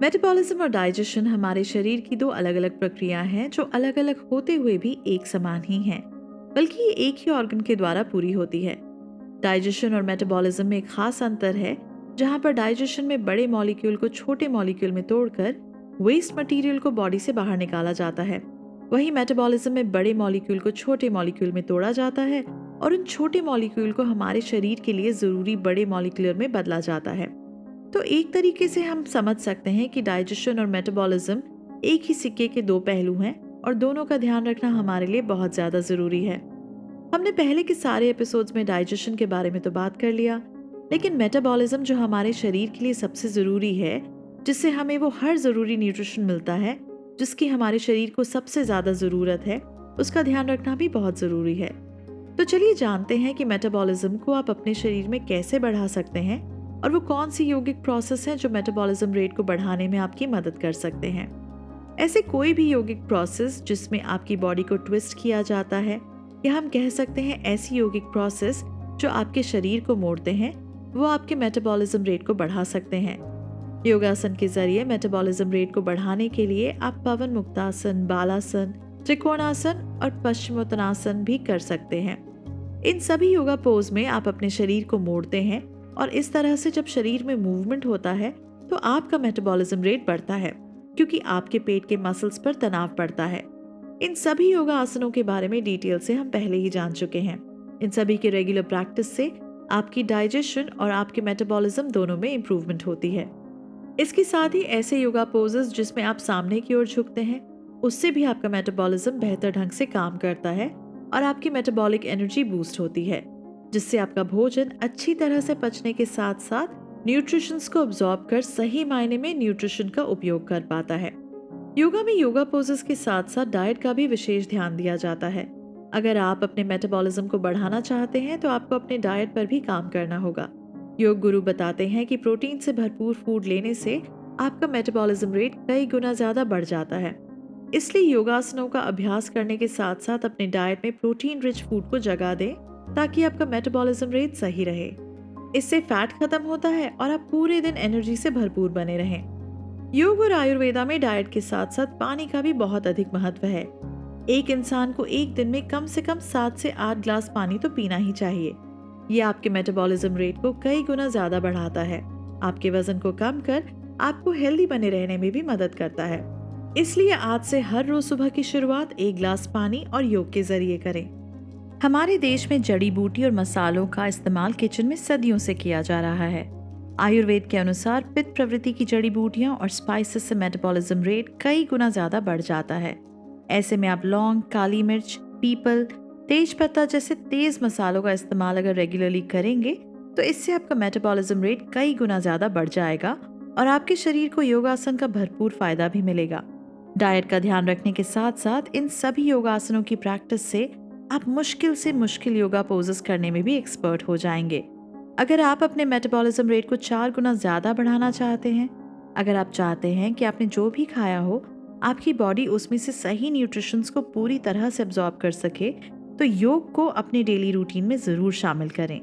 Metabolism और digestion हमारे शरीर की दो अलग अलग प्रक्रियाएं हैं जो अलग अलग होते हुए भी एक समान ही हैं, बल्कि ये एक ही ऑर्गन के द्वारा पूरी होती है। डाइजेशन और मेटाबॉलिज्म में एक खास अंतर है, जहां पर डाइजेशन में बड़े मॉलिक्यूल को छोटे मॉलिक्यूल में तोड़कर वेस्ट मटेरियल को बॉडी से बाहर निकाला जाता है। वहीं मेटाबॉलिज्म में बड़े मॉलिक्यूल को छोटे मॉलिक्यूल में तोड़ा जाता है और उन छोटे मॉलिक्यूल को हमारे शरीर के लिए जरूरी बड़े मॉलिक्यूलर में बदला जाता है। तो एक तरीके से हम समझ सकते हैं कि डाइजेशन और मेटाबॉलिज्म एक ही सिक्के के दो पहलू हैं और दोनों का ध्यान रखना हमारे लिए बहुत ज्यादा जरूरी है। हमने पहले के सारे एपिसोड्स में डाइजेशन के बारे में तो बात कर लिया, लेकिन मेटाबॉलिज्म जो हमारे शरीर के लिए सबसे जरूरी है, जिससे हमें वो हर जरूरी न्यूट्रिशन मिलता है जिसकी हमारे शरीर को सबसे ज्यादा जरूरत है, उसका ध्यान रखना भी बहुत जरूरी है। तो चलिए जानते हैं कि मेटाबॉलिज्म को आप अपने शरीर में कैसे बढ़ा सकते हैं और वो कौन सी यौगिक प्रोसेस हैं जो मेटाबॉलिज्म रेट को बढ़ाने में आपकी मदद कर सकते हैं। ऐसे कोई भी यौगिक प्रोसेस जिसमें आपकी बॉडी को ट्विस्ट किया जाता है, या हम कह सकते हैं ऐसी यौगिक प्रोसेस जो आपके शरीर को मोड़ते हैं, वो आपके मेटाबॉलिज्म रेट को बढ़ा सकते हैं। योगासन के जरिए मेटाबॉलिज्म रेट को बढ़ाने के लिए आप पवन मुक्तासन, बालासन, त्रिकोणासन और पश्चिमोत्तानासन भी कर सकते हैं। इन सभी योगा पोज में आप अपने शरीर को मोड़ते हैं और इस तरह से जब शरीर में मूवमेंट होता है तो आपका मेटाबॉलिज्म रेट बढ़ता है, क्योंकि आपके पेट के मसल्स पर तनाव पड़ता है। इन सभी योगा आसनों के बारे में डिटेल से हम पहले ही जान चुके हैं। इन सभी के रेगुलर प्रैक्टिस से आपकी डाइजेशन और आपके मेटाबॉलिज्म दोनों में इंप्रूवमेंट होती है। इसके साथ ही ऐसे योगा पोजेस जिसमें आप सामने की ओर झुकते हैं, उससे भी आपका मेटाबॉलिज्म बेहतर ढंग से काम करता है और आपकी मेटाबॉलिक एनर्जी बूस्ट होती है, जिससे आपका भोजन अच्छी तरह से पचने के साथ साथ न्यूट्रिशंस को अब्सॉर्ब कर सही मायने में न्यूट्रिशन का उपयोग कर पाता है। योगा में योगा पोजेस के साथ साथ डाइट का भी विशेष ध्यान दिया जाता है। अगर आप अपने मेटाबॉलिज्म को बढ़ाना चाहते हैं तो आपको अपने डाइट पर भी काम करना होगा। योग गुरु बताते हैं कि प्रोटीन से भरपूर फूड लेने से आपका मेटाबॉलिज्म रेट कई गुना ज्यादा बढ़ जाता है। इसलिए योगासनों का अभ्यास करने के साथ साथ अपने डाइट में प्रोटीन रिच फूड को जगह दें, ताकि आपका मेटाबॉलिज्म रेट सही रहे। इससे फैट खत्म होता है और आप पूरे दिन एनर्जी से भरपूर बने रहें। योग और आयुर्वेदा में डाइट के साथ साथ पानी का भी बहुत अधिक महत्व है। एक इंसान को एक दिन में कम से कम 7 से 8 ग्लास पानी तो पीना ही चाहिए। ये आपके मेटाबॉलिज्म रेट को कई गुना ज्यादा बढ़ाता है, आपके वजन को कम कर आपको हेल्दी बने रहने में भी मदद करता है। इसलिए आज से हर रोज सुबह की शुरुआत 1 ग्लास पानी और योग के जरिए करें। हमारे देश में जड़ी बूटी और मसालों का इस्तेमाल किचन में सदियों से किया जा रहा है। आयुर्वेद के अनुसार पित्त प्रवृत्ति की जड़ी बूटियां और स्पाइसेस से मेटाबॉलिज्म रेट कई गुना ज्यादा बढ़ जाता है। ऐसे में आप लौंग, काली मिर्च, पीपल, तेज पत्ता जैसे तेज मसालों का इस्तेमाल अगर रेगुलरली करेंगे तो इससे आपका मेटाबॉलिज्म रेट कई गुना ज्यादा बढ़ जाएगा और आपके शरीर को योगासन का भरपूर फायदा भी मिलेगा। डाइट का ध्यान रखने के साथ साथ इन सभी योगासनों की प्रैक्टिस से आप मुश्किल से मुश्किल योगा पोजेस करने में भी एक्सपर्ट हो जाएंगे। अगर आप अपने मेटाबॉलिज्म रेट को 4 गुना ज्यादा बढ़ाना चाहते हैं, अगर आप चाहते हैं कि आपने जो भी खाया हो आपकी बॉडी उसमें से सही न्यूट्रिशंस को पूरी तरह से अब्सॉर्ब कर सके, तो योग को अपने डेली रूटीन में जरूर शामिल करें।